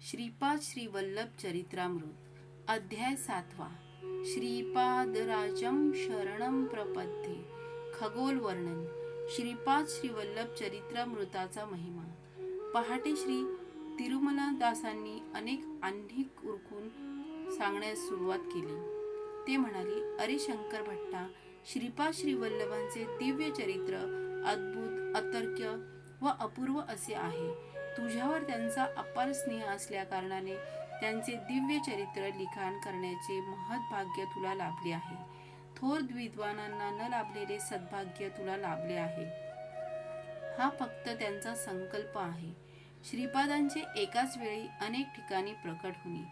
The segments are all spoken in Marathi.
श्रीपाद श्री वल्लभ चरित्रामृत अध्याय 7. श्रीपादराजं शरणं प्रपद्ये. खगोल वर्णन. श्रीपाद श्री वल्लभ चरित्रामृताचा महिमा. पहाटे श्री तिरुमलादासांनी अनेक उरकून सांगण्यास सुरुवात केली. ते म्हणाले, अरे शंकर भट्टा, श्रीपाद श्री वल्लभांचे दिव्य चरित्र अद्भुत, अतर्क्य व अपूर्व असे आहे. तुझ्यावर त्यांचा अपार स्नेह असल्या कारणाने त्यांचे दिव्य चरित्र लिखाण करण्याचे महत् भाग्य तुला लाभले आहे. थोर विद्वानांना न लाभलेले सद्भाग्य तुला लाभले आहे. हा फक्त त्यांचा संकल्प आहे. श्रीपादांचे एकाच वेळी अनेक ठिकाणी प्रकट होणे.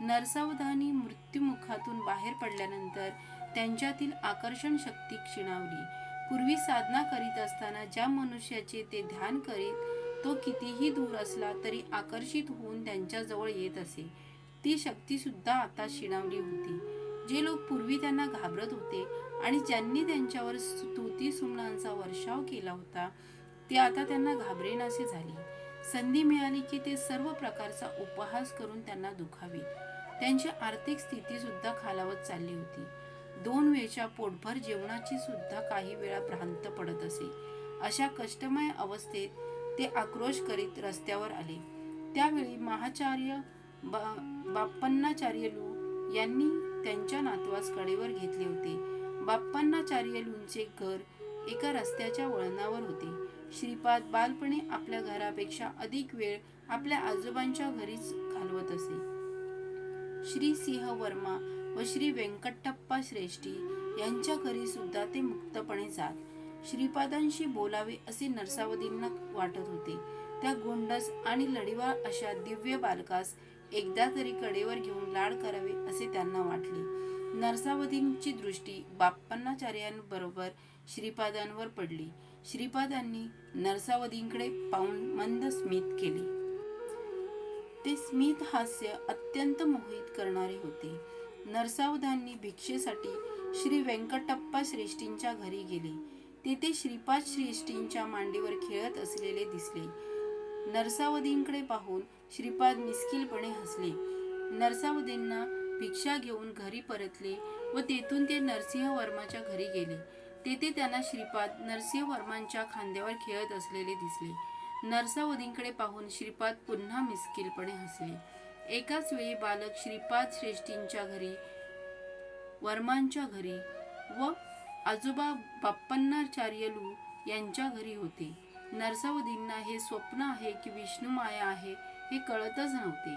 नरसावधानी मृत्युमुखातून बाहेर पडल्यानंतर त्यांच्यातील आकर्षण शक्ती क्षीणावली. पूर्वी साधना करीत असताना ज्या मनुष्याचे ते ध्यान करीत तो कितीही दूर असला तरी आकर्षित होऊन त्यांच्याजवळ येत असे, ती शक्ती सुद्धा आता क्षीणावली होती. जे लोक पूर्वी त्यांना घाबरत होते आणि ज्यांनी त्यांच्यावर स्तुती सुमनांचा वर्षाव केला होता, ते आता त्यांना घाबरेनासे झाले. संधी मिळाली की ते सर्व प्रकारचा उपहास करून त्यांना दुखावीत. त्यांची आर्थिक स्थिती सुद्धा खालावत चालली होती. 2 वेळच्या पोटभर जेवणाची सुद्धा काही वेळा भ्रांत पडत असे. अशा कष्टमय अवस्थेत ते आक्रोश करीत रस्त्यावर आले. त्यावेळी महाचार्य बाप्पन्नाचार्यलू यांनी त्यांच्या नातवास कडेवर घेतले होते. बाप्पन्नाचार्यलूंचे घर एका रस्त्याच्या वळणावर होते. श्रीपाद बालपणी आपल्या घरापेक्षा अधिक वेळ आपल्या आजोबांच्या घरीच घालवत असे. श्री सिंह वर्मा व श्री व्यंकटप्पा श्रेष्ठी यांच्या घरी सुद्धा ते मुक्तपणे जात. श्रीपादांशी बोलावे असे नरसावधींना वाटत होते. त्या गोंडस आणि लढीवाळ अशा दिव्य बालकास एकदा तरी कडेवर घेऊन लाड करावे असे त्यांना वाटले. नरसावधींची दृष्टी बाप्पन्नाचार्यांबरोबर श्रीपादांवर पडली. श्रीपादांनी नरसावधींकडे पाहून मंद स्मित केले. ते स्मित हास्य अत्यंत मोहित करणारे होते. नरसावधांनी भिक्षेसाठी श्री व्यंकटप्पा श्रेष्ठींच्या घरी गेले. तेथे श्रीपाद श्रेष्ठींच्या मांडीवर खेळत असलेले दिसले. नरसावधींकडे पाहून श्रीपाद मिस्किलपणे हसले. नरसावधींना भिक्षा घेऊन घरी परतले व तेथून ते नरसिंह वर्माच्या घरी गेले. तेथे त्यांना श्रीपाद नरसिंह वर्मांच्या खांद्यावर खेळत असलेले दिसले. नरसावधींकडे पाहून श्रीपाद पुन्हा मिस्किलपणे हसले. एकाच वेळी बालक श्रीपाद श्रेष्ठींच्या घरी, वर्मांच्या घरी व आजोबा बाप्पन्नाचार्यलू यांच्या घरी होते. नरसावधींना हे स्वप्न आहे की विष्णू माया आहे हे कळतच नव्हते.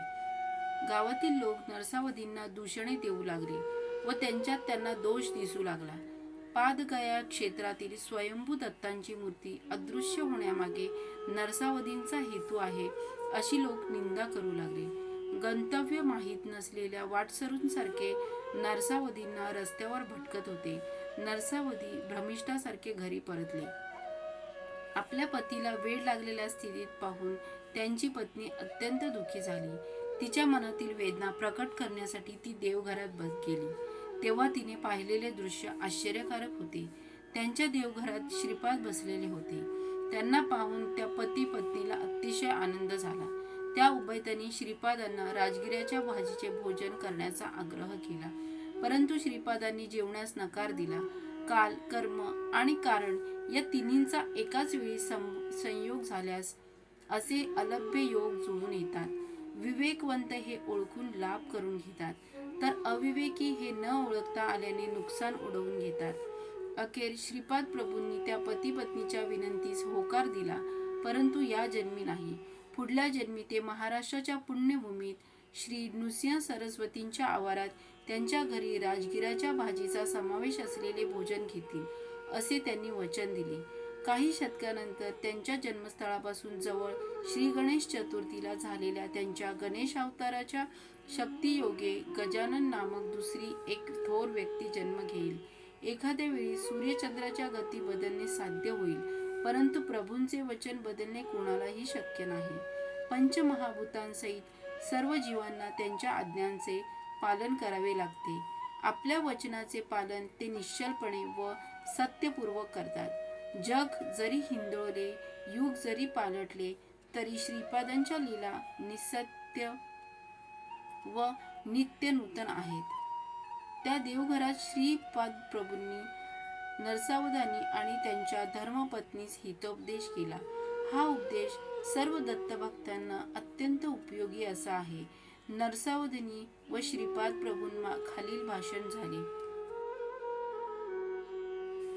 गावातील लोक नरसावधींना दूषणे देऊ लागले व त्यांच्यात त्यांना दोष दिसू लागला. पादगया क्षेत्रातील स्वयंभू दत्तांची मूर्ती अदृश्य होण्यामागे नरसावधींचा हेतू आहे अशी लोक निंदा करू लागले. गंतव्य माहीत नसलेल्या वाटसरूंसारखे नरसावधींना रस्त्यावर भटकत होते. नरसावधी भ्रमिष्ठासारखे घरी परतले. आपल्या पतीला वेळ लागलेल्या स्थितीत पाहून त्यांची पत्नी अत्यंत दुःखी झाली. तिच्या मनातील वेदना प्रकट करण्यासाठी ती देवघरात गेली. तेव्हा तिने पाहिलेले दृश्य आश्चर्यकारक होते. त्यांच्या देवघरात श्रीपाद बसलेले होते. त्यांना पाहून त्या पती पत्नीला अतिशय आनंद झाला. त्या उभयतांनी श्रीपादांना राजगिऱ्याच्या भाजीचे भोजन करण्याचा आग्रह केला, परंतु श्रीपादांनी जेवण्यास नकार दिला. काल, कर्म आणि कारण या तिन्हींचा एकाच वेळी संयोग झाल्यास असे अलभ्य योग जुळून येतात. विवेकवंत हे ओळखून लाभ करून घेतात, तर अविवेकी हे न ओळखता आल्याने नुकसान ओढवून घेतात. अखेर श्रीपाद प्रभूंनी त्या पती पत्नीच्या विनंतीस होकार दिला, परंतु या जन्मी नाही. पुढल्या जन्मी ते महाराष्ट्राच्या पुण्यभूमीत श्री नृसिंह सरस्वतींच्या आवारात त्यांच्या घरी राजगिराच्या भाजीचा समावेश असलेले भोजन घेतील असे त्यांनी वचन दिले. काही शतकानंतर त्यांच्या जन्मस्थळापासून जवळ श्री गणेश चतुर्थीला झालेल्या त्यांच्या गणेश अवताराच्या शक्तियोगे गजानन नामक दुसरी एक थोर व्यक्ती जन्म घेईल. एखाद्या वेळी सूर्यचंद्राच्या गती बदलणे साध्य होईल, परंतु प्रभूंचे वचन बदलणे कोणालाही शक्य नाही. पंचमहाभूतांसहित सर्व जीवांना त्यांच्या आज्ञांचे पालन करावे लागते. आपल्या वचनाचे पालन ते निश्चलपणे व सत्यपूर्वक करतात. जग जरी हिंदोळले, युग जरी पालटले, तरी श्रीपादांच्या लीला निसत्य व नित्य नूतन आहेत. त्या देवघरात श्रीपाद प्रभूंनी नरसावधानी आणि त्यांच्या धर्मपत्नीस हितोपदेश केला. हा उपदेश सर्व दत्तभक्तांना अत्यंत उपयोगी असा आहे. नरसावधानी व श्रीपाद प्रभूंना खालील भाषण झाले.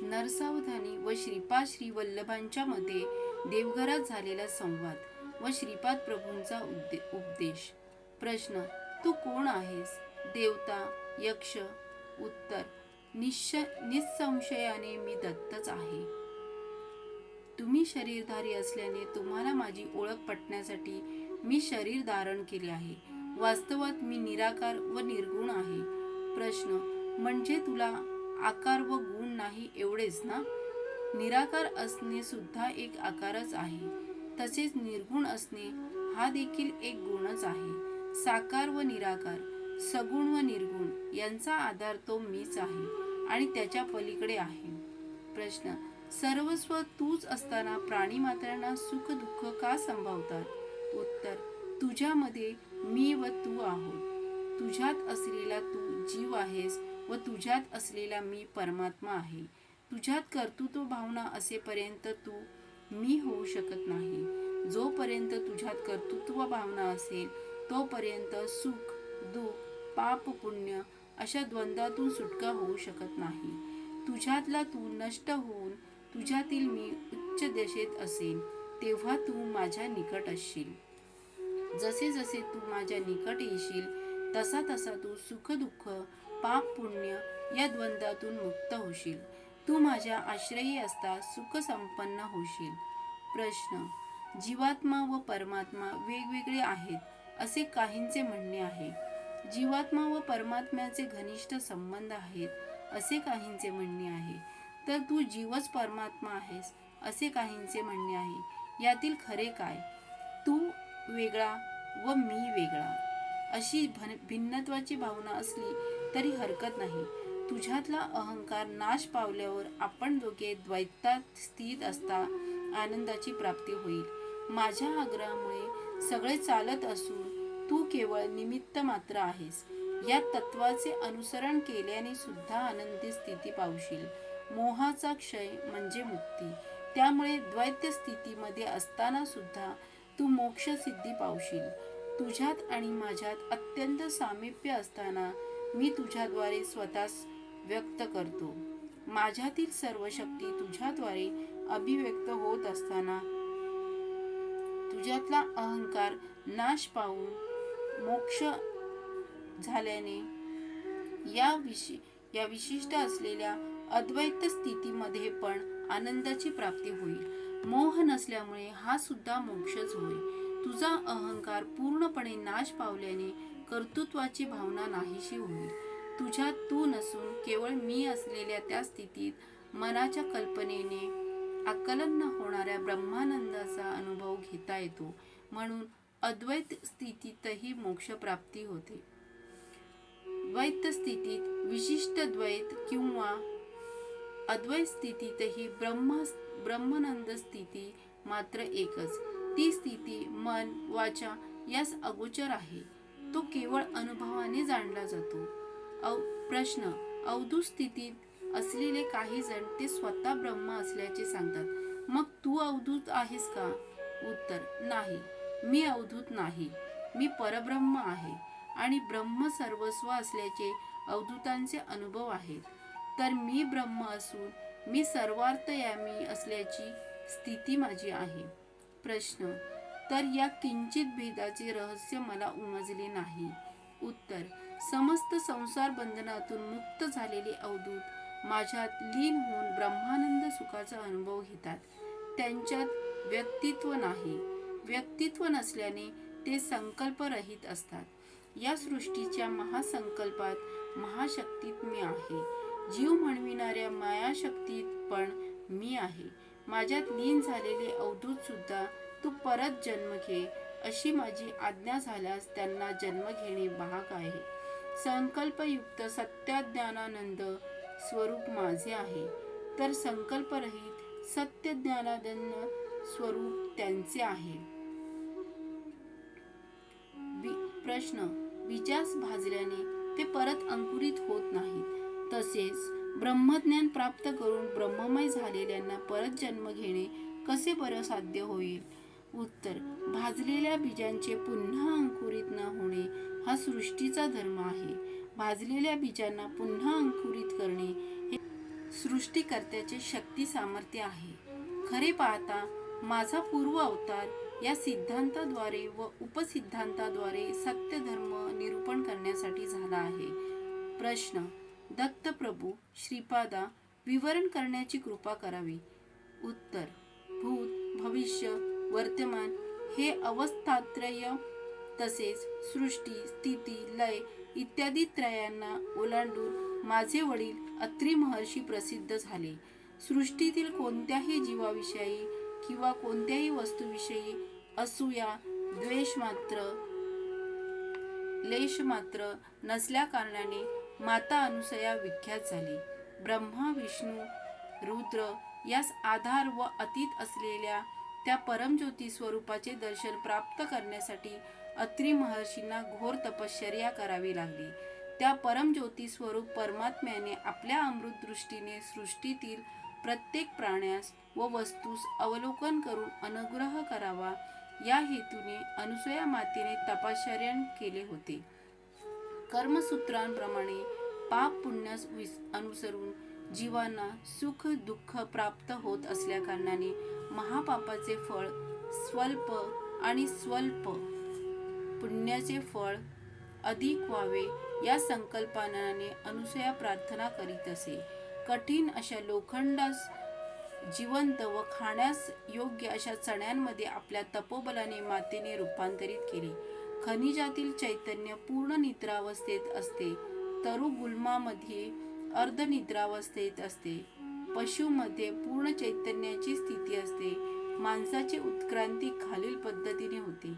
नरसावधानी व श्रीपाद श्री वल्लभांच्या मध्ये देवघरात झालेला संवाद व श्रीपाद प्रभूंचा उपदेश. प्रश्न: तू कोण आहेस? देवता, यक्ष? उत्तर: निसंशयाने मी दत्तच आहे. तुम्ही शरीरधारी असल्याने तुम्हाला माझी ओळख पटण्यासाठी मी शरीर धारण केले आहे. वास्तवात मी निराकार व निर्गुण आहे. प्रश्न: म्हणजे तुला आकार व गुण नाही एवढेच ना? निराकार असणे सुद्धा एक आकारच आहे. तसेच निर्गुण असणे हा देखील एक गुणच आहे. साकार व निराकार, सगुण व निर्गुण यांचा आधार तो मीच आहे आणि त्याच्या पलीकडे आहे. प्रश्न: सर्वस्व तूच असताना प्राणी मात्रांना सुख दुःख का संभवतात? उत्तर: तुझ्यामध्ये मी व तू आहोत. तुझ्यात असलेला तू जीव आहेस व तुझ्यात असलेला मी परमात्मा आहे. तुझ्यात कर्तृत्व भावना असेपर्यंत तू मी होऊ शकत नाही. जोपर्यंत तुझ्यात कर्तृत्व भावना असेल तोपर्यंत सुख दुःख, पाप पुण्य अशा द्वंद्वातून सुटका होऊ शकत नाही. तुझ्यातला तू नष्ट होऊन तुझ्यातील मी उच्च दशेत असेल तेव्हा तू माझ्या निकट असशील. जसे जसे तू माझ्या निकट येशील तसा तसा तू सुख दुःख, पाप पुण्य या द्वंद्वातून मुक्त होशील. तू माझ्या आश्रयी असता सुख संपन्न होशील. प्रश्न: जीवात्मा व परमात्मा वेगवेगळे आहेत असे काहींचे म्हणणे आहे. जीवात्मा व परमात्म्याचे घनिष्ठ संबंध आहेत असे काहींचे म्हणणे आहे. तर तू जीवच परमात्मा आहेस असे काहींचे म्हणणे आहे. यातील खरे काय? तू वेगळा व मी वेगळा अशी भिन्नत्वाची भावना असली तरी हरकत नाही. तुझ्यातला अहंकार नाश पावल्यावर आपण दोघे द्वैतात स्थित असता आनंदाची प्राप्ती होईल. माझ्या आग्रहामुळे सगळे चालत असून तू केवळ निमित्त मात्र आहेस. या तत्वाचे अनुसरण केल्याने सुद्धा आनंदी स्थिती पावशील. मोहाचा क्षय म्हणजे मुक्ती. त्यामुळे द्वैत स्थितीमध्ये असताना सुद्धा तू मोक्ष सिद्धी पावशील. तुझ्यात आणि माझ्यात अत्यंत सामिप्य असताना मी तुझ्याद्वारे स्वतःस व्यक्त करतो. माझ्यातील सर्व शक्ती तुझ्याद्वारे अभिव्यक्त होत असताना तुझ्यातला अहंकार नाश पावून मोक्ष झाल्याने या विशिष्ट असलेल्या अद्वैत स्थितीमध्ये पण आनंदाची प्राप्ती होईल. मोह नसल्यामुळे हा सुद्धा मोक्षच होय. तुझा अहंकार पूर्णपणे नाश पावल्याने कर्तृत्वाची भावना नाहीशी होईल. तुझ्यात तू नसून केवळ मी असलेल्या त्या स्थितीत मनाच्या कल्पनेने आकलन न होणाऱ्या ब्रह्मानंदाचा अनुभव घेता येतो. म्हणून अद्वैत स्थितीतही मोक्ष प्राप्ती होते. द्वैत स्थितीत विशिष्ट द्वैत किंवा अद्वैत स्थितीतही ब्रह्मानंद स्थिती मात्र एकच. ती स्थिती मन वाचा यास अगोचर आहे. तो केवळ अनुभवाने जाणला जातो. प्रश्न: अवधूत स्थितीत असलेले काही जण ते स्वतः ब्रह्म असल्याचे सांगतात. मग तू अवधूत आहेस का? उत्तर: नाही, मी अवधूत नाही. मी परब्रह्म आहे आणि ब्रह्म सर्वस्व असल्याचे अवधूतांचे अनुभव आहेत. तर मी ब्रह्म असून मी सर्वार्थयामी असल्याची स्थिती माझी आहे. प्रश्न: तर या किंचित भेदाचे रहस्य मला उमजले नाही. उत्तर: समस्त संसार बंधनातून मुक्त झालेले अवधूत माझ्यात लीन होऊन ब्रह्मानंद सुखाचा अनुभव घेतात. त्यांच्यात व्यक्तित्व नाही. व्यक्तित्व नसल्याने ते संकल्परहित असतात. या सृष्टीच्या महासंकल्पात महाशक्तीत मी आहे. जीव म्हणविणाऱ्या मायाशक्तीत पण मी आहे. माझ्यात लीन झालेले अवधूत सुद्धा तू परत जन्म घे अशी माझी आज्ञा झाल्यास त्यांना जन्म घेणे भाग आहे. संकल्पयुक्त सत्यज्ञानानंद स्वरूप माझे आहे, तर संकल्परहित सत्यज्ञानानंद स्वरूप त्यांचे आहे. प्रश्न: बीजास भाजल्याने ते परत अंकुरित होत नाहीत. तसेच ब्रह्मज्ञान प्राप्त करून ब्रह्ममय झालेल्यांना परत जन्म घेणे कसे बरं साध्य होईल? उत्तर: भाजलेल्या बीजांचे पुन्हा अंकुरित न होणे हा सृष्टीचा धर्म आहे. भाजलेल्या बीजांना पुन्हा अंकुरित करणे हे सृष्टीकर्त्याचे शक्ती सामर्थ्य आहे. खरे पाहता माझा पूर्व अवतार या सिद्धांताद्वारे व उपसिद्धांताद्वारे सत्य धर्म निरूपण करण्यासाठी झाला आहे. प्रश्न: दत्तप्रभू श्रीपादा विवरण करण्याची कृपा करावी. उत्तर: भूत, भविष्य, वर्तमान हे अवस्थात्रय तसेच सृष्टी, स्थिती, लय इत्यादी त्रयांना ओलांडून माझे वडील अत्रि महर्षी प्रसिद्ध झाले. सृष्टीतील कोणत्याही जीवाविषयी किंवा कोणत्याही वस्तूविषयी असूया, द्वेष मात्र, लेश मात्र नसल्या कारणाने माता अनुसया विख्यात झाली. ब्रह्मा, विष्णू, रुद्र यास आधार व अतीत असलेल्या त्या परमज्योती स्वरूपाचे दर्शन प्राप्त करण्यासाठी अत्रि महर्षींना घोर तपश्चर्या करावी लागली. त्या परमज्योती स्वरूप परमात्म्याने आपल्या अमृत दृष्टीने सृष्टीतील प्रत्येक प्राण्यास व वस्तूस अवलोकन करून अनुग्रह करावा या हेतूने अनुसया मातेने तपश्चर्या केले होते. कर्मसूत्रांप्रमाणे पाप पुण्यास अनुसरून जीवांना सुख दुःख प्राप्त होत असल्या कारणाने महापापाचे फळ स्वल्प आणि स्वल्प पुण्याचे फळ अधिक व्हावे या संकल्पनाने अनुसया प्रार्थना करीत असे. कठीण अशा लोखंडास जिवंत व खाण्यास योग्य अशा चण्यांमध्ये आपल्या तपोबलाने मातेने रूपांतरित केले. खनिजातील चैतन्य पूर्ण निद्रावस्थेत असते. तरुगुल्मामध्ये अर्धनिद्रावस्थेत असते. पशुमध्ये पूर्ण चैतन्याची स्थिती असते. माणसाची उत्क्रांती खालील पद्धतीने होते.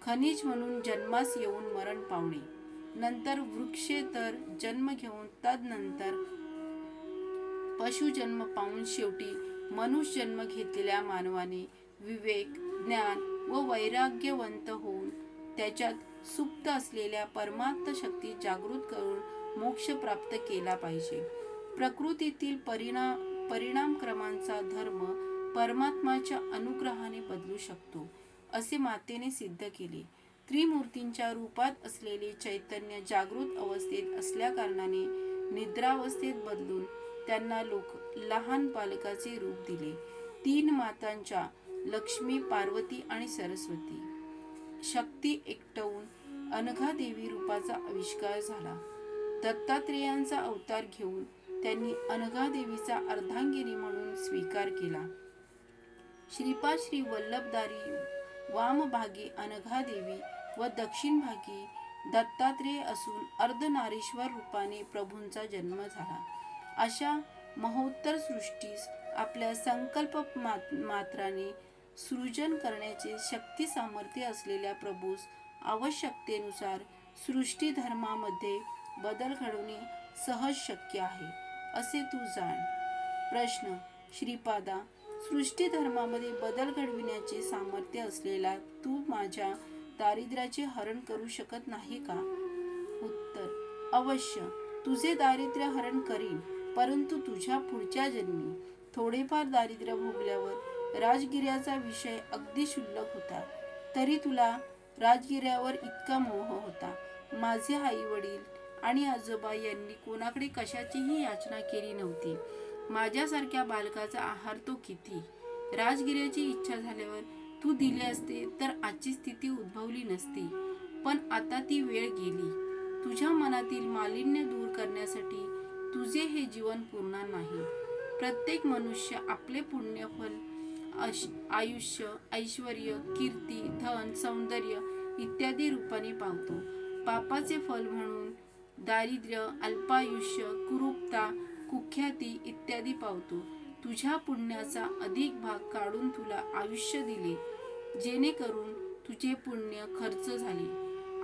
खनिज म्हणून जन्मास येऊन मरण पावणे, नंतर वृक्षेतर जन्म घेऊन तदनंतर पशुजन्म पावून शेवटी मनुष्य जन्म घेतलेल्या मानवाने विवेक, ज्ञान व वैराग्यवंत होऊन त्याच्यात सुप्त असलेल्या परमात्म शक्ती जागृत करून मोक्ष प्राप्त केला पाहिजे. प्रकृतीतील परिणामक्रमांचा धर्म परमात्माच्या अनुग्रहाने बदलू शकतो असे मातेने सिद्ध केले. त्रिमूर्तींच्या रूपात असलेले चैतन्य जागृत अवस्थेत असल्या कारणाने निद्रावस्थेत बदलून त्यांना लोक लहान बालकाचे रूप दिले. 3 मातांच्या लक्ष्मी, पार्वती आणि सरस्वती शक्ती एकटवून अनघादेवी रूपाचा आविष्कार झाला. दत्तात्रेयांचा अवतार घेऊन त्यांनी अनघादेवीचा अर्धांगिनी म्हणून स्वीकार केला. श्रीपाद श्री वल्लभदारी वामभागी अनघादेवी व दक्षिण भागी दत्तात्रेय असून अर्धनारीश्वर रूपाने प्रभूंचा जन्म झाला. अशा महोत्तर सृष्टीस आपल्या संकल्प मात्राने सृजन करण्याचे शक्ती सामर्थ्य असलेल्या प्रभूस आवश्यकतेनुसार सृष्टी धर्मामध्ये बदल घडवणे सहज शक्य आहे असे तू जाण. प्रश्न: श्रीपादा, सृष्टी धर्मामध्ये बदल घडविण्याचे सामर्थ्य असलेला तू माझ्या दारिद्र्याचे हरण करू शकत नाही का? उत्तर: अवश्य तुझे दारिद्र्य हरण करीन, परंतु तुझ्या पुढच्या जन्मी. थोडेफार दारिद्र्य भोगल्यावर राजगिर्याचा विषय अगदी क्षुल्लक होता, तरी तुला राजगिर्यावर इतका मोह होता. माझे आई वडील आणि आजोबा यांनी कोणाकडे कशाचीही याचना केली नव्हती. माझ्यासारख्या बालकाचा आहार तो किती. राजगिर्याची इच्छा झाल्यावर तू दिले असते तर आजची स्थिती उद्भवली नसती. पण आता ती वेळ गेली. तुझ्या मनातील मालिन्य दूर करण्यासाठी तुझे हे जीवन पुरणार नाही. प्रत्येक मनुष्य आपले पुण्यफल आयुष्य, ऐश्वर्य, कीर्ती, धन, सौंदर्य इत्यादी रूपाने पावतो. पापाचे फल म्हणून दारिद्र्य, अल्पायुष्य, कुरूपता, कुख्याती इत्यादी पावतो. तुझ्या पुण्याचा अधिक भाग काढून तुला आयुष्य दिले, जेणेकरून तुझे पुण्य खर्च झाले.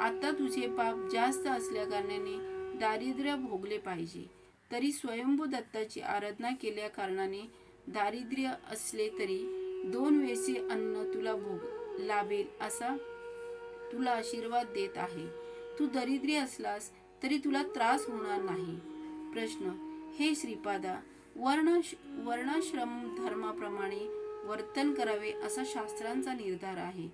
आता तुझे पाप जास्त असल्या कारणाने दारिद्र्य भोगले पाहिजे. तरी स्वयंभू दत्ताची आराधना केल्या कारणाने दारिद्र्य असले तरी 2 वेळचे अन्न तुला भोग लाभेल असा तुला आशीर्वाद देत आहे. तू दरिद्री असलास तरी तुला त्रास होणार नाही. प्रश्न: हे श्रीपादा, वर्णाश्रम धर्माप्रमाणे वर्तन करावे असा शास्त्रांचा निर्धार आहे.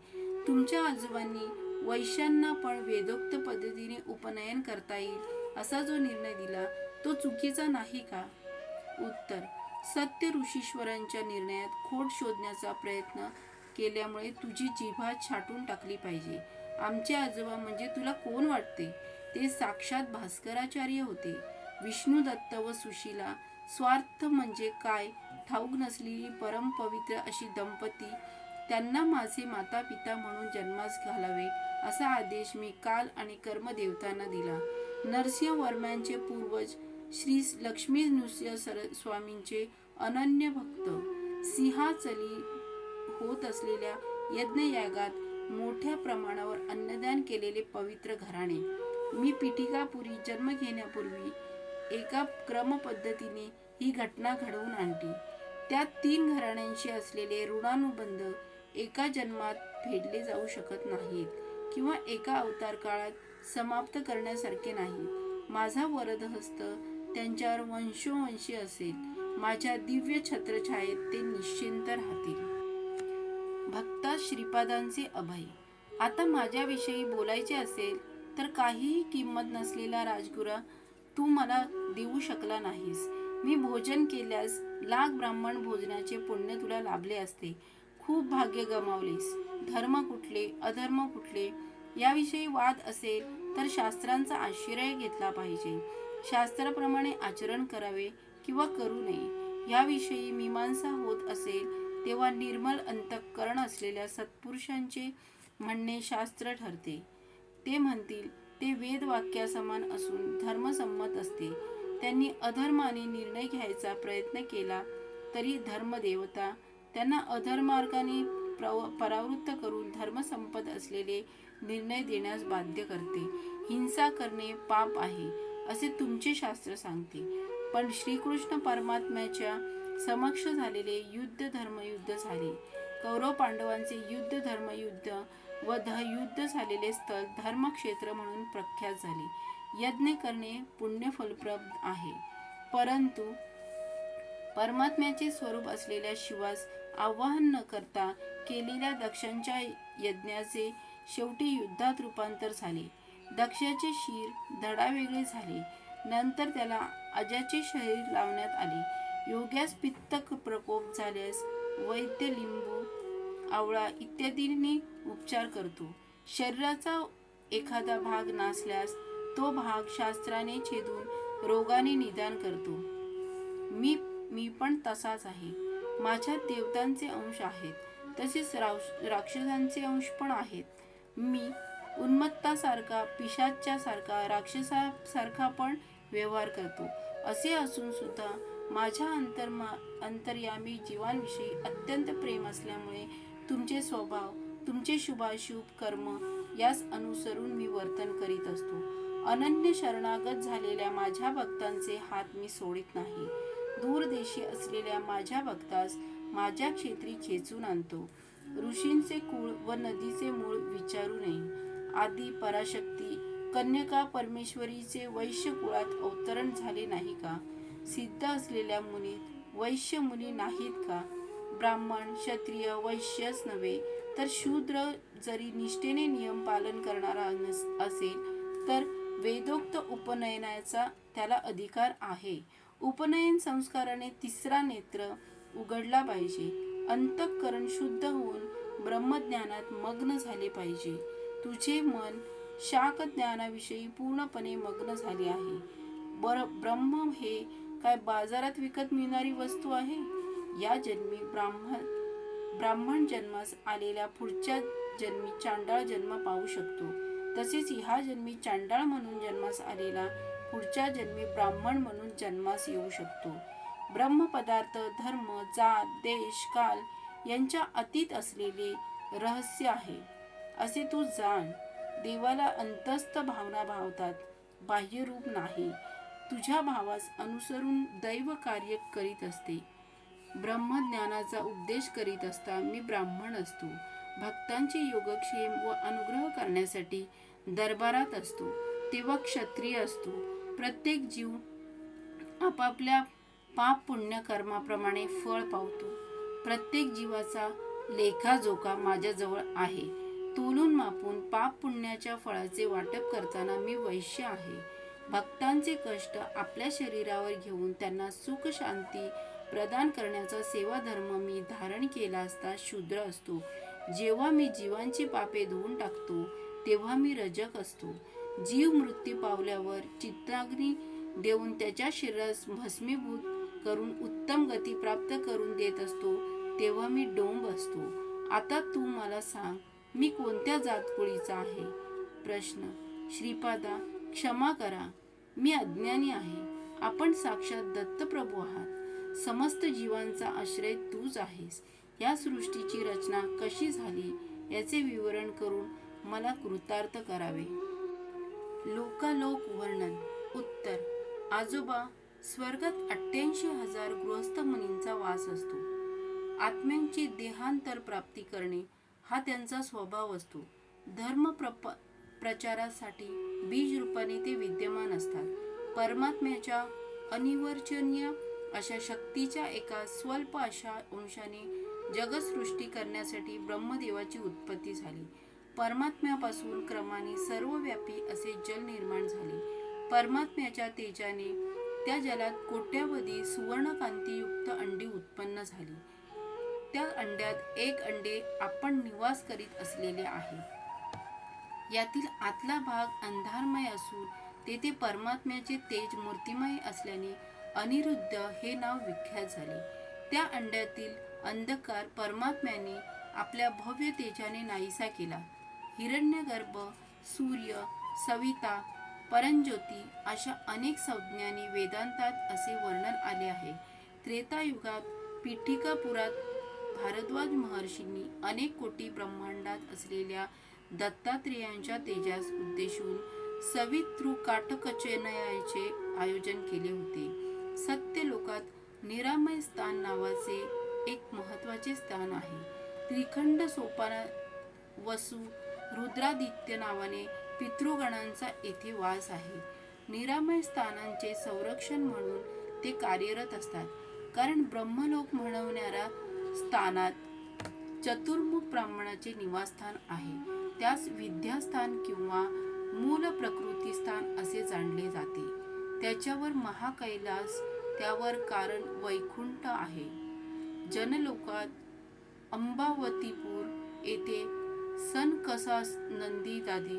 तुमच्या आजोबांनी वैश्यांना पण वेदोक्त पद्धतीने उपनयन करता येईल असा जो निर्णय दिला तो चुकीचा नाही का? उत्तर: सत्य ऋषीश्वरांच्या निर्णयात खोट शोधण्याचा प्रयत्न केल्यामुळे तुझी जिव्हा छाटून टाकली पाहिजे. आमचे आजोबा म्हणजे तुला कोण वाटते? ते साक्षात भास्कराचार्य होते. विष्णुदत्त व सुशीला स्वार्थ म्हणजे काय ठाऊक नसलेली परमपवित्र अशी दंपती, त्यांना माझे माता पिता म्हणून जन्मास घालावे असा आदेश मी काल आणि कर्मदेवतांना दिला. नरसिंहवर्म्यांचे पूर्वज श्री लक्ष्मी नृसिंह स्वामींचे अनन्य भक्त, सिंहाचली होत असलेल्या यज्ञयागात मोठ्या प्रमाणावर अन्नदान केलेले पवित्र घराणे. मी पिटिकापुरी जन्म घेण्यापूर्वी एका क्रमपद्धतीने ही घटना घडवून आणली. त्यात 3 घराण्यांशी असलेले ऋणानुबंध एका जन्मात फेडले जाऊ शकत नाहीत किंवा एका अवतार काळात समाप्त करण्यासारखे नाही. माझा वरदहस्त त्यांच्यावर वंशोवंशी असेल. माझ्या दिव्य छत्रछायेत ते निश्चिंत राहतील. भक्ता श्रीपादांचे अभय. आता माझ्याविषयी बोलायचे असेल तर काहीही किंमत नसलेला राजगुरा तू मला देऊ शकला नाहीस. मी भोजन केल्यास लाख ब्राह्मण भोजनाचे पुण्य तुला लाभले असते. खूप भाग्य गमावलेस. धर्म कुठले अधर्म कुठले याविषयी वाद असेल तर शास्त्रांचा आश्रय घेतला पाहिजे. शास्त्राप्रमाणे आचरण करावे किंवा करू नये याविषयी मीमांसा होत असेल तेव्हा निर्मल अंतःकरण असलेल्या सत्पुरुषांचे म्हणणे शास्त्र ठरते. ते म्हणतील ते वेदवाक्यासमान असून धर्मसंमत असते. त्यांनी अधर्माने निर्णय घ्यायचा प्रयत्न केला तरी धर्मदेवता त्यांना अधर्मार्गाने परावृत्त करून धर्मसंपत असलेले निर्णय देण्यास बाध्य करते. हिंसा करणे पाप आहे असे तुमचे शास्त्र सांगते. पण श्रीकृष्ण परमात्म्याच्या समक्ष झालेले युद्ध धर्मयुद्ध झाले. कौरव पांडवांचे युद्ध धर्मयुद्ध व युद्ध झालेले स्थळ धर्मक्षेत्र म्हणून प्रख्यात झाले. यज्ञ करणे पुण्यफलप्रद आहे, परंतु परमात्म्याचे स्वरूप असलेल्या शिवास आवाहन न करता केलेल्या दक्षांच्या यज्ञाचे शेवटी युद्धात रूपांतर झाले. दक्षाचे शिर धडावेगळे झाले. नंतर त्याला अजाचे शरीर लावण्यात आले. योग्यास पित्त प्रकोप झाल्यास वैद्य लिंबू आवळा इत्यादींनी उपचार करतो. शरीराचा एखादा भाग नासल्यास तो भाग शास्त्राने छेदून रोगाने निदान करतो. मी पण तसाच आहे. माझ्यात देवतांचे अंश आहेत, तसेच राक्षसांचे अंश पण आहेत. मी उन्मत्तासारखा, पिशाच्यासारखा, राक्षसासारखा पण व्यवहार करतो. असे असून सुद्धा माझ्या अंतर्यामी जीवांविषयी अत्यंत प्रेम असल्यामुळे तुमचे स्वभाव, तुमचे शुभाशुभ कर्म यास अनुसरून मी वर्तन करीत असतो. अनन्य शरणागत झालेल्या माझ्या भक्तांचे हात मी सोडित नाही. दूरदेशी असलेल्या माझ्या भक्तास माझ्या क्षेत्री खेचून आणतो. ऋषींचे कुळ व नदीचे मूळ विचारू नये. आदी पराशक्ती कन्यका परमेश्वरीचे वैश्य कुळात अवतरण झाले नाही का? सिद्ध असलेल्या मुनीत वैश्य मुनी नाहीत का? ब्राह्मण क्षत्रिय वैश्यच नव्हे तर शूद्र जरी निष्ठेने नियम पालन करणारा असेल तर वेदोक्त उपनयनाचा त्याला अधिकार आहे. उपनयन संस्काराने तिसरा नेत्र उघडला पाहिजे. अंतःकरण शुद्ध होऊन ब्रह्मज्ञानात मग्न झाले पाहिजे. तुझे मन शाकज्ञानाविषयी पूर्णपणे मग्न झाले आहे. ब्रह्म हे काय बाजारात विकत मिळणारी वस्तू आहे? या जन्मी ब्राह्मण जन्मास आलेल्या पुढच्या जन्मी चांडाळ जन्म पाहू शकतो. तसेच ह्या जन्मी चांडाळ म्हणून जन्मास आलेला पुढच्या जन्मी ब्राह्मण म्हणून जन्मास येऊ शकतो. ब्रह्मपदार्थ धर्म, जात, देश, काल यांच्या अतीत असलेले रहस्य आहे असे तू जाण. देवाला अंतस्थ भावना भावतात, बाह्य रूप नाही. तुझ्या भावास अनुसरून दैव कार्य करीत असते. ब्रह्मज्ञानाचा उपदेश करीत असता मी ब्राह्मण असतो. भक्तांचे योगक्षेम व अनुग्रह करण्यासाठी दरबारात असतो तेव्हा क्षत्रिय असतो. प्रत्येक जीव आपापल्या पाप पुण्य कर्माप्रमाणे फळ पावतो. प्रत्येक जीवाचा लेखाजोखा माझ्याजवळ आहे. तोलून मापून पाप पुण्याच्या फळाचे वाटप करताना मी वैश्य आहे. भक्तांचे कष्ट आपल्या शरीरावर घेऊन त्यांना सुख शांती प्रदान करण्याचा सेवाधर्म मी धारण केला असता शूद्र असतो. जेव्हा मी जीवांची पापे धुवून टाकतो तेव्हा मी रजक असतो. जीव मृत्यू पावल्यावर चित्ताग्नी देऊन त्याच्या शरीरास भस्मीभूत करून उत्तम गती प्राप्त करून देत असतो तेव्हा मी डोंब असतो. आता तू मला सांग, मी कोणत्या जातकुळीचा आहे? प्रश्न. श्रीपादा, क्षमा करा, मी अज्ञानी आहे. आपण साक्षात दत्तप्रभू आहात. समस्त जीवांचा आश्रय तूच आहेस. या सृष्टीची रचना कशी झाली याचे विवरण करून मला कृतार्थ करावे. लोकालोक वर्णन. उत्तर. आजोबा, स्वर्गात 88,000 गृहस्थ मुनींचा वास असतो. आत्म्यांची देहांतर प्राप्ती करणे हा त्यांचा स्वभाव असतो. धर्म प्रचारासाठी बीज रूपाने ते विद्यमान असतात. परमात्म्याच्या अनिर्वचनीय अशा शक्तीच्या एका स्वल्प अशा अंशाने जगसृष्टी करण्यासाठी ब्रह्मदेवाची उत्पत्ती झाली. परमात्म्यापासून क्रमाने सर्वव्यापी असे जल निर्माण झाले. परमात्म्याच्या तेजाने त्या जलात कोट्यावधी सुवर्णकांतीयुक्त अंडी उत्पन्न झाली. त्या अंड्यात एक अंडे आपण निवास करीत असलेले आहे. यातील आतला भाग अंधारमय असून तेथे परमात्म्याचे तेज मूर्तिमय असल्याने अनिरुद्ध हे नाव विख्यात झाले. त्या अंड्यातील अंधकार परमात्म्याने आपल्या भव्य तेजाने नाहीसा केला. हिरण्यगर्भ, सूर्य, सविता, परंज्योती अशा अनेक संज्ञांनी वेदांतात असे वर्णन आले आहे. त्रेतायुगात पीठिकापुरात भारद्वाज महर्षींनी अनेक कोटी ब्रह्मांडात असलेल्या दत्तात्रेयांच्या तेजास उद्देशून सवितृकाटकचयनाचे आयोजन केले होते. सत्यलोकात निरामय स्थान नावाचे एक महत्त्वाचे स्थान आहे. त्रिखंड सोपान वसु रुद्रादित्य नावाने पितृगणांचा येथे वास आहे. निरामय स्थानांचे संरक्षण म्हणून ते कार्यरत असतात. कारण ब्रह्मलोक म्हणवणाऱ्या स्थानात चतुर्मुख ब्राह्मणाचे निवासस्थान आहे. त्यास विद्यास्थान किंवा मूल प्रकृती स्थान असे जाणले जाते. त्याच्यावर महाकैलास, त्यावर कारण वैकुंठ आहे. जनलोकात अंबावतीपूर येथे सनकसानंदीदादी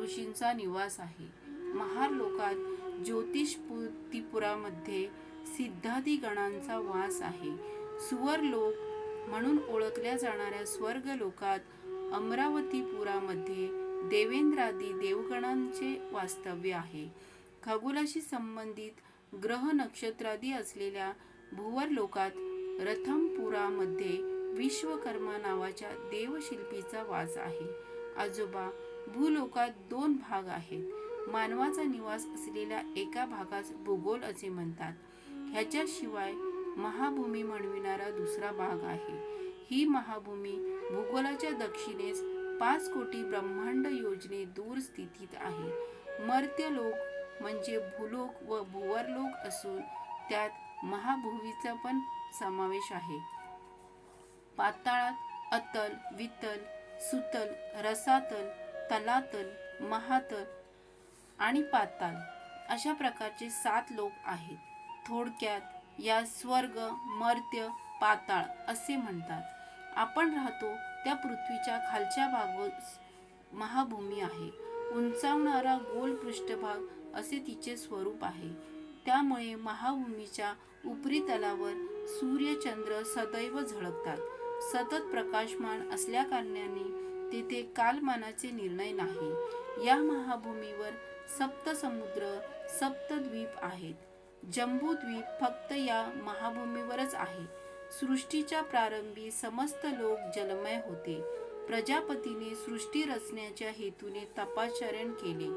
ऋषींचा निवास आहे. महारलोकात ज्योतिषपुरामध्ये सिद्धादी गणांचा वास आहे. सुवरलोक म्हणून ओळखल्या जाणाऱ्या स्वर्गलोकात अमरावतीपुरामध्ये देवेंद्रादी देवगणांचे वास्तव्य आहे. खगोलाशी संबंधित ग्रह नक्षत्रादी असलेल्या भुवरलोकात रथमपुरामध्ये विश्वकर्मा नावाच्या देवशिल्पीचा वास आहे. आजोबा, भूलोकात 2 भाग आहेत. मानवाचा निवास असलेल्या एका भागास भूगोल असे म्हणतात. ह्याच्याशिवाय महाभूमी म्हणविणारा दुसरा भाग आहे. ही महाभूमी भूगोलाच्या दक्षिणेस 5 कोटी ब्रह्मांड योजने दूर स्थितीत आहे. मर्त्यलोक म्हणजे भूलोक व भुवरलोक असून त्यात महाभूमीचा पण समावेश आहे. पाताळात अतल, वितल, सुतल, रसातल, तलातल, महातल आणि पाताल अशा प्रकारचे 7 लोक आहेत. थोडक्यात या स्वर्ग, मर्त्य, पाताळ असे म्हणतात. आपण राहतो त्या पृथ्वीच्या खालच्या भागास महाभूमी आहे. उंचावणारा गोल पृष्ठभाग असे तिचे स्वरूप आहे. त्यामुळे महाभूमीच्या उपरितलावर सूर्य चंद्र सदैव झळकतात. सतत प्रकाशमान असल्याकारणाने तेथे कालमानाचे निर्णय नाही. या महाभूमीवर 7 समुद्र, 7 द्वीप आहेत. जम्बूद्वीप फक्त या महाभूमीवरच आहे. सृष्टीच्या प्रारंभी समस्त लोक जलमय होते. प्रजापतीने सृष्टी रचण्याच्या हेतूने तपाचरण केले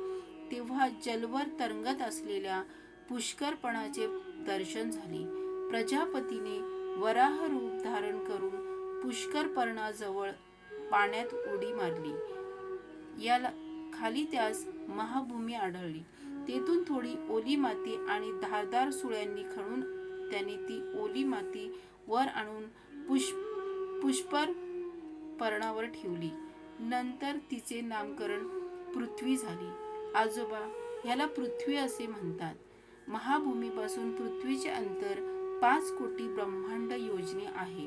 तेव्हा जलवर तरंगत असलेल्या पुष्करपणाचे दर्शन झाले. प्रजापतीने वराह रूप धारण करून पुष्करपणाजवळ पाण्यात उडी मारली. खाली त्यास महाभूमी आढळली. तेथून थोडी ओली माती आणि धारदार सुळ्यांनी खणून त्याने ती ओली माती वर आणून पुष्पर पर्णावर ठेवली. नंतर तिचे नामकरण पृथ्वी झाली. आजोबा, ह्याला पृथ्वी असे म्हणतात. महाभूमीपासून पृथ्वीचे अंतर 5 कोटी ब्रह्मांड योजने आहे.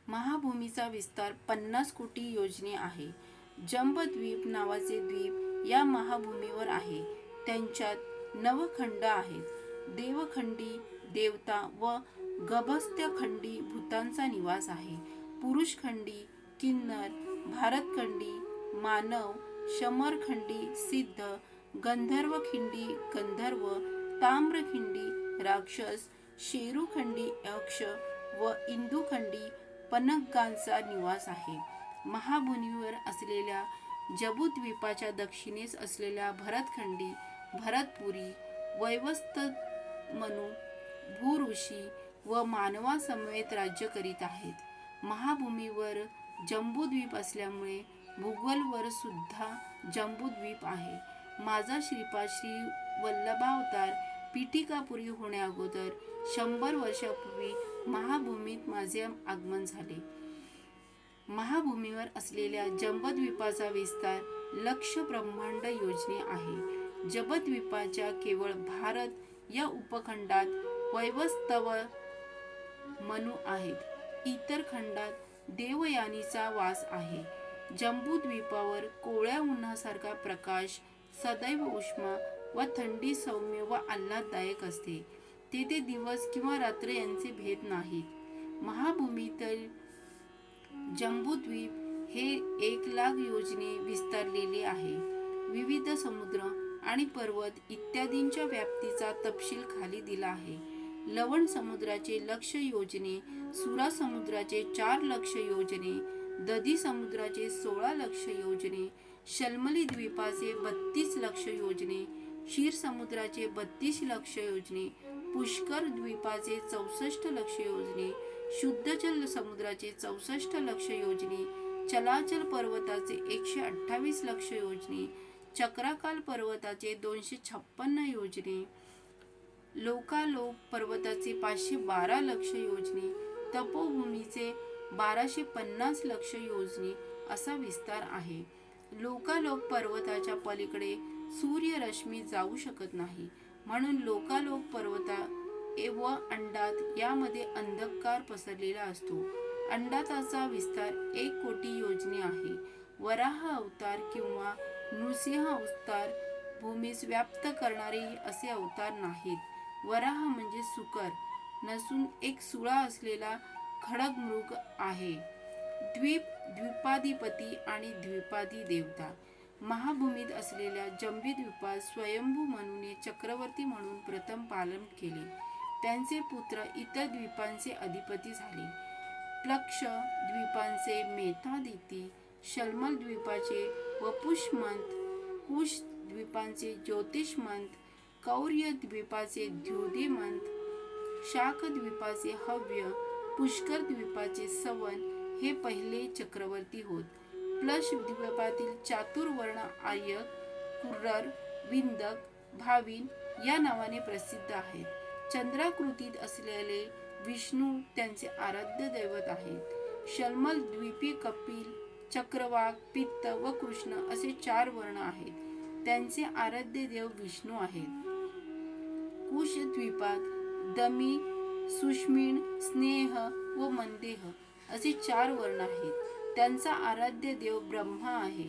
महाभूमीचा विस्तार 50 कोटी योजने आहे. जंबद्वीप नावाचे द्वीप या महाभूमीवर आहे. त्यांच्यात 9 खंड आहेत. देवखंडी देवता व गभस्त्यखंडी भूतांचा निवास आहे. पुरुषखंडी किन्नर, भारतखंडी मानव, शमरखंडी सिद्ध, गंधर्वखिंडी गंधर्व, ताम्रखिंडी राक्षस, शेरूखंडी यक्ष व इंदुखंडी पनगांचा निवास आहे. महाभूमीवर असलेल्या जंबूद्वीपाच्या दक्षिणेस असलेल्या भरतखंडी भरतपुरी, वैवस्वत मनु, भूऋषी व मानवासमवेत राज्य करीत आहेत. महाभूमीवर जंबूद्वीप असल्यामुळे भूगोलवर सुद्धा जंबूद्वीप आहे. माझा श्रीपाद श्री वल्लभावतार पीठिकापुरी होण्याअगोदर 100 वर्षापूर्वी महाभूमीत माझे आगमन झाले. महाभूमीवर असलेल्या जंबद्वीपाचा विस्तार 1,00,000 ब्रह्मांड योजने आहे. जंबद्वीपाच्या केवळ भारत या उपखंडात वैवस्वत मनु आहेत. इतर खंडात देवयानीचा वास आहे. जंबूद्वीपावर कोवळ्या उन्हासारखा प्रकाश, सदैव उष्मा व थंडी सौम्य व आल्हाददायक असते. तेथे दिवस किंवा रात्र यांचे भेद नाहीत. महाभूमीतील जंबूद्वीप हे 1,00,000 योजने विस्तारलेले आहे. विविध समुद्र आणि पर्वत इत्यादींच्या व्याप्तीचा तपशील खाली दिला आहे. लवण समुद्राचे 1,00,000 योजने, सुरा समुद्राचे 4,00,000 योजने, दधी समुद्राचे 16,00,000 योजने, शल्मली द्वीपाचे 32,00,000 योजने, क्षीर समुद्राचे 32,00,000 योजने, पुष्कर द्वीपाचे 64,00,000 योजने, शुद्धजल समुद्राचे 64,00,000 योजने, चलाचल पर्वताचे 128,00,000 योजने, चक्राकाल पर्वताचे 256 योजने, लोकालोक पर्वताचे 512,00,000 योजने, तपोभूमीचे 1,250,00,000 योजने असा विस्तार आहे. लोकालोक पर्वताच्या पलीकडे सूर्यरश्मी जाऊ शकत नाही, म्हणून लोकालोक पर्वता व अंडात यामध्ये अंधकार पसरलेला असतो. अंडाताचा विस्तार 1 कोटी योजने आहे. वराह अवतार किंवा नृसिंह अवतार भूमीस व्याप्त करणारे असे अवतार नाहीत. वराह म्हणजे सुकर नसून एक सुळा असलेला खड्गमृग आहे. द्वीपाधिपती आणि द्वीपाधी देवता. महाभूमीत असलेल्या जंबूद्वीपात स्वयंभू मनुने चक्रवर्ती म्हणून प्रथम पालन केले. त्यांचे पुत्र इतर द्वीपांचे अधिपती झाले. प्लक्ष द्वीपांचे मेधादिती, शल्मल द्वीपाचे वपुषमंत, कुश द्वीपांचे ज्योतिषमंत, कौर्य द्वीपाचे द्युतिमंत, शाक द्वीपाचे हव्य, पुष्कर द्वीपाचे सवन हे पहिले चक्रवर्ती होत. प्लश द्वीपातील चातुर्वर्ण आर्य, कुर्रर, विंदक, भाविन या नावाने प्रसिद्ध आहेत. चंद्राकृतीत असलेले विष्णू त्यांचे आराध्य दैवत आहेत. शल्मल द्वीपी कपिल, चक्रवाक, पित्त व कृष्ण असे 4 वर्ण आहेत. त्यांचे आराध्य देव विष्णू आहेत. कुश द्वीपात दमी, सुष्मिण, स्नेह व मंदेह असे 4 वर्ण आहेत. त्यांचा आराध्य देव ब्रह्मा आहे.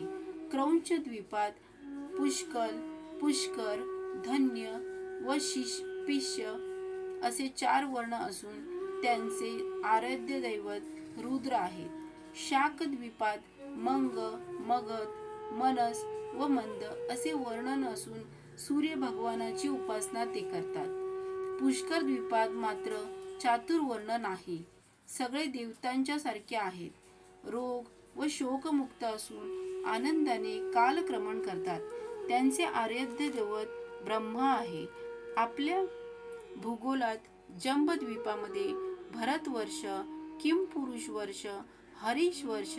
क्रौंच द्वीपात पुष्कल, पुष्कर, धन्य व शिष्पिष्य असे 4 वर्ण असून त्यांचे आराध्य दैवत रुद्र आहेत. शाक द्वीपात मंग, मगध, मनस व मंद असे वर्ण असून सूर्य भगवानाची उपासना ते करतात. पुष्कर द्वीपात मात्र चातुर्वर्ण नाही. सगळे देवतांच्या सारखे आहेत. रोग व शोकमुक्त असून आनंदाने कालक्रमण करतात. त्यांचे आराध्य दैवत ब्रह्मा आहे. आपल्या भूगोलात जंबद्वीपामध्ये भरतवर्ष, किमपुरुष वर्ष, हरीश वर्ष,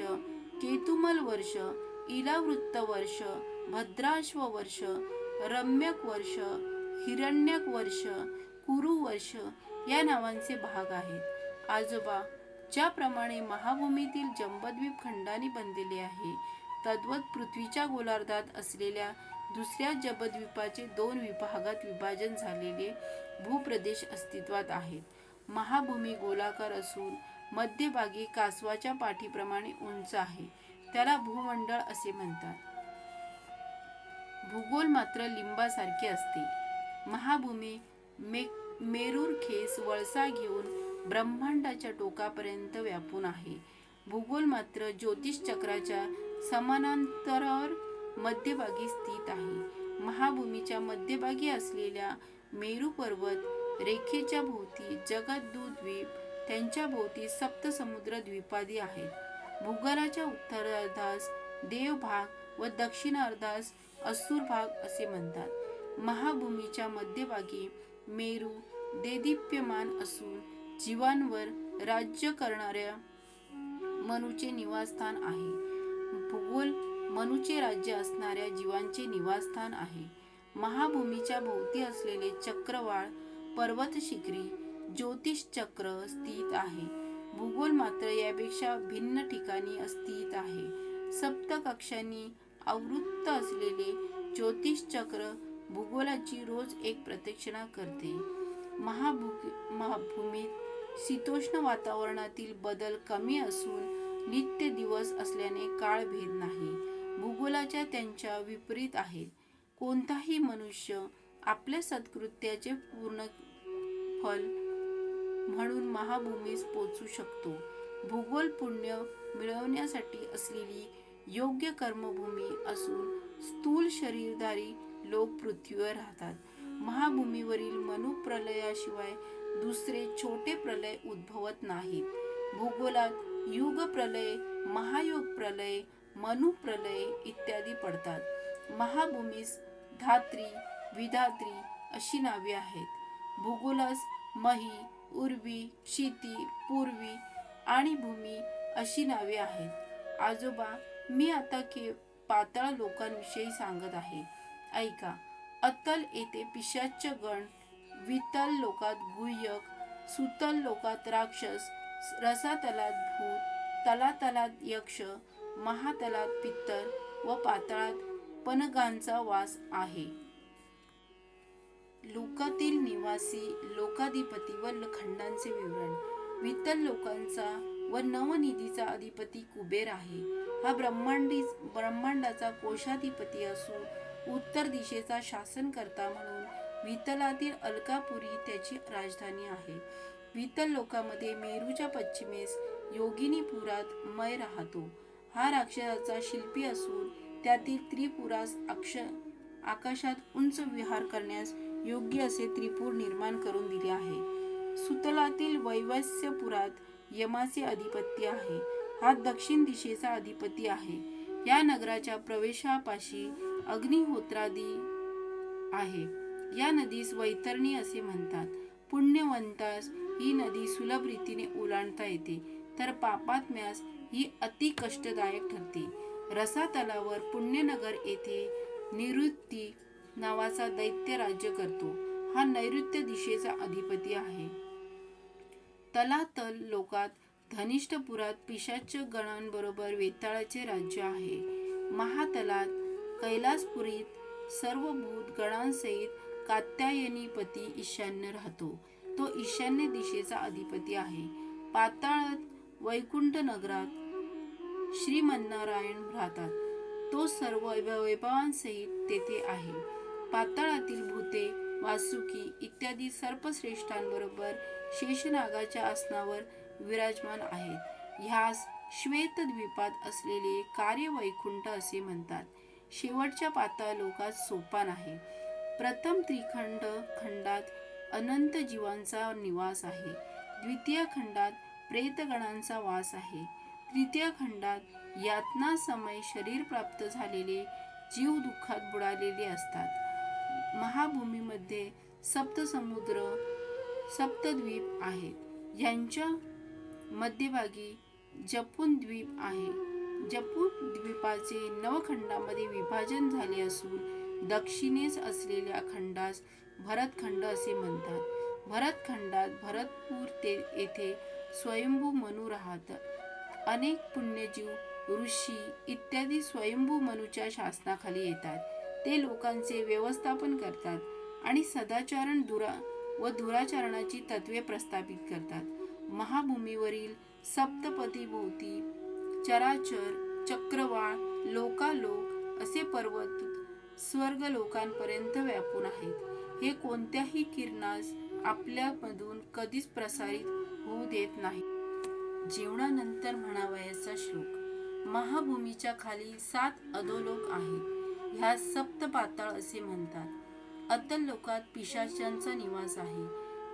केतुमल वर्ष, इलावृत्त वर्ष, भद्राश्व वर्ष, रम्यक वर्ष, हिरण्यक वर्ष, कुरु वर्ष या नावांचे भाग आहेत. आजोबा, ज्याप्रमाणे महाभूमीतील जंबद्वीप खंडांनी बनलेले आहे, तद्वत पृथ्वीच्या गोलार्धात असलेल्या दुसऱ्या जंबद्वीपाचे 2 विभागात विभाजन झालेले भूप्रदेश अस्तित्वात आहेत. महाभूमी गोलाकार असून मध्यभागी कासवाच्या पाठीप्रमाणे उंच आहे. त्याला भूमंडळ असे म्हणतात. भूगोल मात्र लिंबासारखे असते. महाभूमी मेरूर खेस वळसा घेऊन ब्रह्मांडाच्या टोकापर्यंत व्यापून आहे. भूगोल मात्र ज्योतिष चक्राच्या समांतरावर मध्यभागी स्थित आहे. महाभूमीच्या मध्यभागी असलेल्या मेरू पर्वत रेखेच्या भोवती जगद्दूत त्यांच्या भोवती सप्तसमुद्र द्वीपादी आहेत. भूगोलाच्या उत्तरार्धास देवभाग व दक्षिणार्धास असुर भाग असे म्हणतात. महाभूमीच्या मध्यभागी मेरू देदीप्यमान असून जीवांवर राज्य करणाऱ्या मनूचे निवासस्थान आहे. भूगोल मनूचे राज्य असणाऱ्या जीवांचे निवासस्थान आहे. महाभूमीच्या भोवती असलेले चक्रवाळ पर्वत शिखरी ज्योतिष चक्र स्थित आहे. भूगोल मात्र यापेक्षा भिन्न ठिकाणी स्थित आहे. सप्त कक्षांनी आवृत्त असलेले ज्योतिष चक्र भूगोलाची रोज एक प्रदक्षिणा करते. महाभूमीत शीतोष्ण वातावरणातील बदल कमी असून नित्य दिवस असल्याने काळभेद नाही. भूगोलाच्या त्यांच्या विपरीत आहेत. कोणताही मनुष्य आपल्या सत्कृत्याचे पूर्ण फल म्हणून महाभूमीस पोचू शकतो. भूगोल पुण्य मिळवण्यासाठी असलेली योग्य कर्मभूमी असून स्थूल शरीरधारी लोक पृथ्वीवर राहतात. महाभूमीवरील मनुप्रलयाशिवाय दुसरे छोटे प्रलय उद्भवत नाहीत. भूगोलात युग प्रलय, महायोग प्रलय, मनु प्रलय इत्यादी पडतात. महाभूमीस धात्री, विधात्री अशी नावे आहेत. भूगोलास मही, उर्वी, क्षिती, पूर्वी आणि भूमी अशी नावे आहेत. आजोबा, मी आता पाताळ लोकांविषयी सांगत आहे, ऐका. अतल येथे पिशाच्य गण, वितल लोकात गुह्यक, सुतल लोकात राक्षस, रसातलात भूत, तलातलात यक्ष, महातलात पित्तर व पाताळात पनगांचा वास आहे. लोकातील निवासी लोकाधिपती व खंडांचे विवरण. वितल लोकांचा व नवनिधीचा अधिपती कुबेर आहे. हा ब्रह्मांडाचा कोशाधिपती असून उत्तर दिशेचा शासनकर्ता म्हणून वितलातील अलकापुरी त्याची राजधानी आहे. वितल लोकामध्ये मेरूच्या पश्चिमेस योगिनीपुरात मय राहतो. हा राक्षसाचा शिल्पी असून त्यातील त्रिपुरास आकाशात उंच विहार करण्यास योग्य असे त्रिपूर निर्माण करून दिले आहे. सुतलातील वैवस्यपुरात यमाचे अधिपत्य आहे. हा दक्षिण दिशेचा अधिपती आहे. या नगराच्या प्रवेशापाशी अग्निहोत्रादी आहे. या नदीस वैतरणी असे म्हणतात. पुण्यवंतास ही नदी सुलभ रीतीने ओलांडता येते, तर पापात्म्यास ही अति कष्टदायक ठरते. रसातलावर पुण्यनगर येथे निवृत्ती नावाचा दैत्य राज्य करतो. हा नैऋत्य दिशेचा अधिपती आहे. तलातल लोकात धनिष्ठपुरात पिशाच्य गणांबरोबर वेताळाचे राज्य आहे. महातलात कैलासपुरीत सर्व भूत गणांसहित कात्यायनीपती ईशान्य राहतो. तो ईशान्य दिशेचा अधिपती आहे. पाताळात वैकुंठ नगरात श्रीमन्नारायण राहतात. तो सर्व वैभवांसहित तेथे आहे. पाताळातील भूते वासुकी इत्यादी सर्पश्रेष्ठांबरोबर शेषनागाच्या आसनावर विराजमान आहेत. ह्यास श्वेतद्वीपात असलेले कार्य वैकुंठ असे म्हणतात. शेवटच्या पाताळ लोकात सोपान आहे. प्रथम त्रिखंड खंडात अनंत जीवांचा निवास आहे. द्वितीय खंडात प्रेतगणांचा वास आहे. तृतीय खंडात यातना समय शरीर प्राप्त झालेले जीव दुःखात बुडालेले असतात. महाभूमीमध्ये सप्तसमुद्र सप्तद्वीप आहेत. यांच्या मध्यभागी जपून द्वीप आहे. जम्बूद्वीपाचे 9 खंडांमध्ये विभाजन झाले असून दक्षिणेस असलेल्या खंडास भरतखंड असे म्हणतात. भरतखंडात भरतपूर येथे स्वयंभू मनू राहतात. अनेक पुण्यजीव, ऋषी इत्यादी स्वयंभू मनूच्या शासनाखाली येतात. ते लोकांचे व्यवस्थापन करतात आणि सदाचरण व दुराचरणाची तत्वे प्रस्थापित करतात. महाभूमीवरील सप्तपदीभोवती चराचर, चक्रवाळ, लोकालोक असे पर्वत स्वर्गलोकांपर्यंत व्यापून आहेत. हे कोणत्याही किरणास आपल्यामधून कधीच प्रसारित होऊ देत नाही. जेवणानंतर म्हणावयाचा श्लोक. महाभूमीच्या खाली 7 अधोलोक आहेत. ह्या सप्तपाताळ असे म्हणतात. अतल लोकात पिशाचांचा निवास आहे.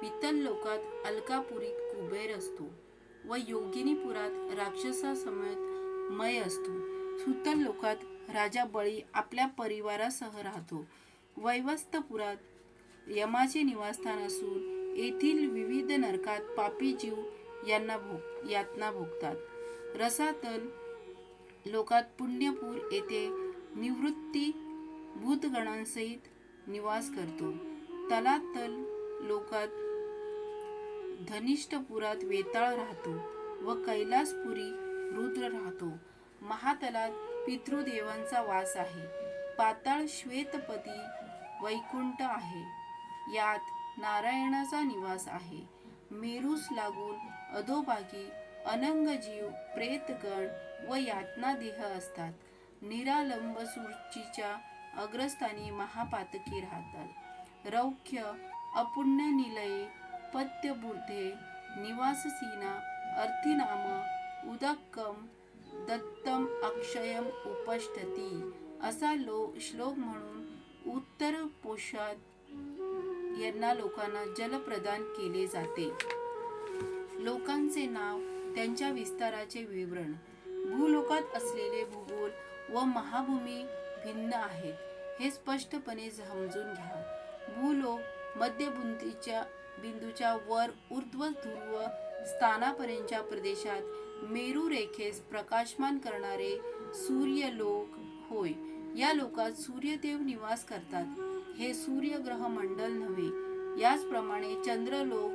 वितल लोकात अलकापुरीत कुबेर असतो व योगिनीपुरात राक्षसासमवेत मय असतो. सुतल लोकात राजा बळी आपल्या परिवारासह राहतो. वैवस्वतपुरात यमाचे निवासस्थान असून येथील विविध नरकात पापी जीव यातना भोगतात. रसातल लोकात पुण्यपूर येथे निवृत्ती भूतगणांसहित निवास करतो. तलातल लोकात धनिष्ठपुरात वेताळ राहतो व कैलासपुरी रुद्र राहतो. महातलात पितृदेवांचा वास आहे. पाताळ श्वेतपदी वैकुंठ आहे. यात नारायणाचा निवास आहे. मेरूस लागून अधोभागी अनंगजीव, प्रेतगण व यातना देह असतात. निरालंब सूर्चीच्या अग्रस्थानी महापातकी राहतात. रौख्य, अपुण्य निलये, पत्यबुर्धे, निवाससीना, अर्थिनाम, उदक्कम, दत्तम अक्षयम उपष्टती असा श्लोक म्हणून उत्तर पोषात यांना लोकांना जल प्रदान केले जाते. लोकांचे नाव, त्यांच्या विस्ताराचे विवरण. भूलोकात असलेले भूगोल व महाभूमी भिन्न आहेत हे स्पष्टपणे समजून घ्या. भूलोक मध्यबिंदूच्या वर ऊर्ध्व ध्रुव स्थानापर्यंतच्या प्रदेशात मेरू रेखेस प्रकाशमान करणारे सूर्यलोक होय. या लोकात सूर्यदेव निवास करतात. हे सूर्यग्रह मंडल नव्हे. याचप्रमाणे चंद्रलोक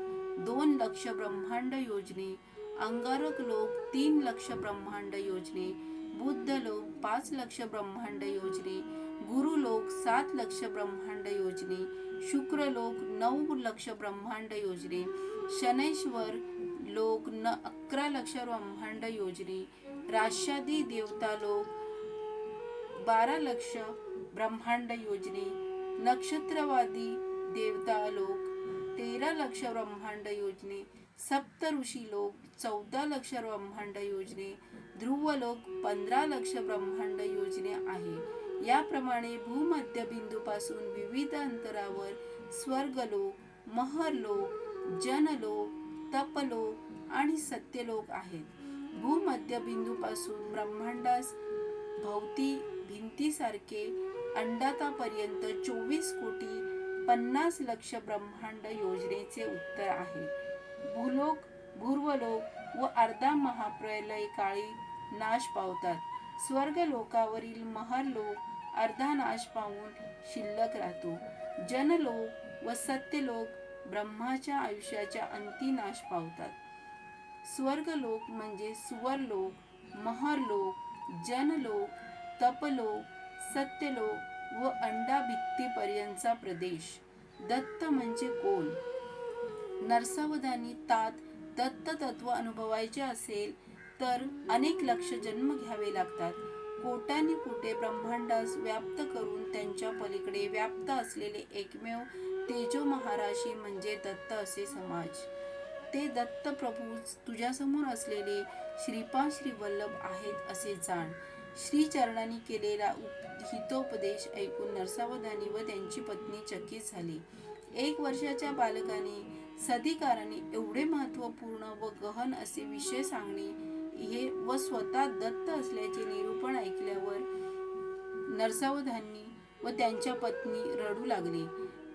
2 लक्ष ब्रह्मांड योजने, अंगारक लोक 3 लक्ष ब्रह्मांड योजने, बुद्धलोक 5 लक्ष ब्रह्मांड योजने, गुरुलोक 7 लक्ष ब्रह्मांड योजने, शुक्रलोक 9 लक्ष ब्रह्मांड योजने, शनैश्वर लोक 11 लक्ष ब्रह्मांड योजने, राष्ट्रादी देवतालोक 12 लक्ष ब्रह्मांड योजने, नक्षत्रवादी देवतालोक 13 लक्ष ब्रह्मांड योजने, सप्त ऋषी लोक 14 लक्ष ब्रह्मांड योजने, ध्रुवलोक 15 लक्ष ब्रह्मांड योजने आहे. याप्रमाणे भूमध्य बिंदूपासून विविध अंतरावर स्वर्गलोक, महरलोक, जनलोक, तपलोक आणि सत्यलोक आहेत. भूमध्य बिंदूपासून ब्रह्मांडास भोवती भिंतीसारखे अंडातापर्यंत 24 कोटी 50 लक्ष ब्रह्मांड योजनेचे उत्तर आहे. भूलोक, भूर्वलोक व अर्धा महाप्रलय काळी नाश पावतात. स्वर्गलोकावरील महरलोक अर्धा नाश पावून शिल्लक राहतो. जनलोक व सत्यलोक ब्रह्माच्या आयुष्याच्या अंती नाश पावतात. स्वर्गलोक म्हणजे सुवरलोक, महरलोक, जनलोक, तपलोक, सत्यलोक व अंडाभित्तीपर्यंतचा प्रदेश. दत्त म्हणजे कोण? नरसावधानी तात दत्त तत्व अनुभवायचे असेल तर अनेक लक्ष जन्म घ्यावे लागतात. कोटानी कोटे ब्रह्मांडास व्याप्त करून त्यांच्या पलीकडे व्याप्त असलेले एकमेव तेजो महाराशी म्हणजे दत्त असे समज. ते दत्त प्रभूच तुझ्यासमोर असलेले श्रीपाद श्रीवल्लभ आहेत असे जाण. श्रीचरणांनी केलेला हितोपदेश ऐकून नरसावधानी व त्यांची पत्नी चकित झाली. 1 वर्षाच्या बालकाने सधिकाराने एवढे महत्त्वपूर्ण व गहन असे विषय सांगणे हे व स्वतः दत्त असल्याचे निरूपण ऐकल्यावर नरसावधानी व त्यांच्या पत्नी रडू लागले.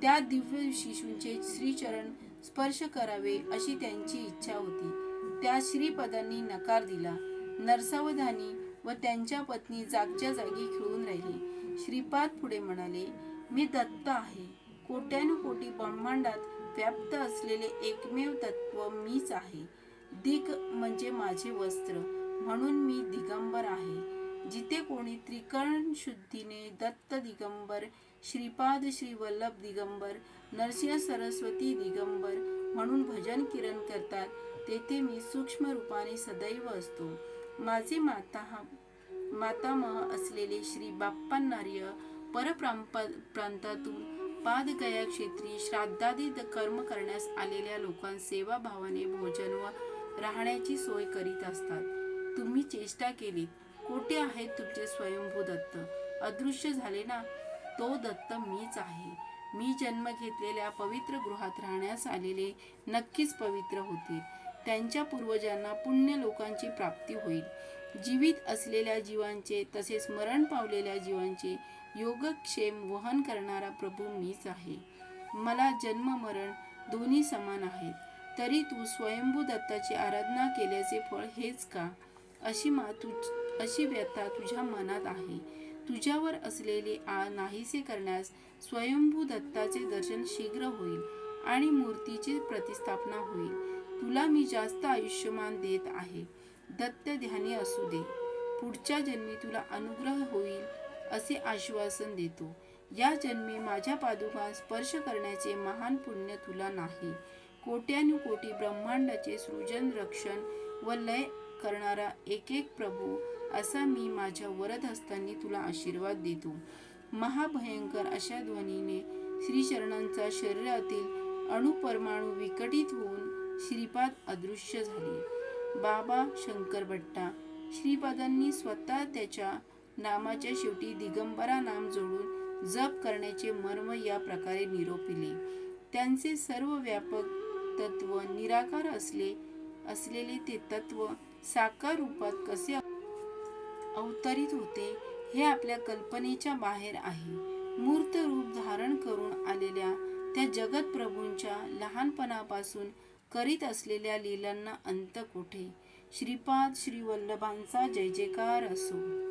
त्या दिव्य शिशूंचे श्रीचरण स्पर्श करावे अशी त्यांची इच्छा होती. त्या श्रीपदांनी नकार दिला. नरसावधानी व त्यांच्या पत्नी जागच्या जागी खिळून राहिली. श्रीपाद पुढे म्हणाले, मी दत्त आहे. कोट्यानुकोटी ब्रह्मांडात व्याप्त असलेले एकमेव तत्व मीच आहे. दिग म्हणजे माझे वस्त्र, म्हणून मी दिगंबर आहे. जिथे कोणी त्रिकरण शुद्धीने दत्त दिगंबर, श्रीपाद श्री वल्लभ दिगंबर, नरसिंह सरस्वती दिगंबर म्हणून भजन कीर्तन करतात, तेथे मी सूक्ष्म रूपाने सदैव असतो. माझे मातामह असलेले श्री बाप्पांनार्य परप्रांतातून पादगया क्षेत्री श्राद्धादी कर्म करण्यास आलेल्या लोकांस सेवाभावाने भोजन व राहण्याची सोय करीत असतात. तुम्ही चेष्टा केलीत. कोठे आहेत तुमचे स्वयंभू दत्त? अदृश्य झाले ना? तो दत्त मीच आहे. मी जन्म घेतलेल्या पवित्र गृहात राहण्यास आलेले नक्कीच पवित्र होतील. त्यांच्या पूर्वजांना पुण्य लोकांची प्राप्ती होईल. जीवित असलेल्या जीवांचे तसेच मरण पावलेल्या जीवांचे योगक्षेम वहन करणारा प्रभू मीच आहे. मला जन्म मरण दोन्ही समान आहेत. तरी तू स्वयंभू दत्ताची आराधना केल्याचे फळ हेच का? अशी व्यथा तुझ्या मनात आहे. तुझ्यावर असलेले आळ नाहीसे करण्यास स्वयंभू दत्ताचे दर्शन शीघ्र होईल आणि मूर्तीची प्रतिस्थापना होईल. तुला मी जास्त आयुष्यमान देत आहे. दत्त ध्यानी असू दे. पुढच्या जन्मी तुला अनुग्रह होईल असे आश्वासन देतो. या जन्मी माझ्या पादुका स्पर्श करण्याचे महान पुण्य तुला नाही. कोट्यानुकोटी ब्रह्मांडाचे सृजन, रक्षण व लय करणारा एक प्रभू असा मी माझ्या वरद हस्तांनी तुला आशीर्वाद देतो. महाभयंकर अशा ध्वनीने श्रीचरणांचा शरीरातील अणुपरमाणू विकटित होऊन श्रीपाद अदृश्य झाले. बाबा शंकरभट्टा श्रीपादांनी स्वतः त्याच्या नामाच्या शेवटी दिगंबरा नाम जोडून जप करण्याचे मर्म या प्रकारे निरोपिले. त्यांचे सर्व व्यापक तत्व निराकार असलेले ते तत्व साकार रूपात कसे अवतरित होते हे आपल्या कल्पनेच्या बाहेर आहे. मूर्त रूप धारण करून आलेल्या त्या जगत प्रभूंच्या लहानपणापासून करीत असलेल्या लीलांना अंत कोठे? श्रीपाद श्री वल्लभांचा जय जयकार असो.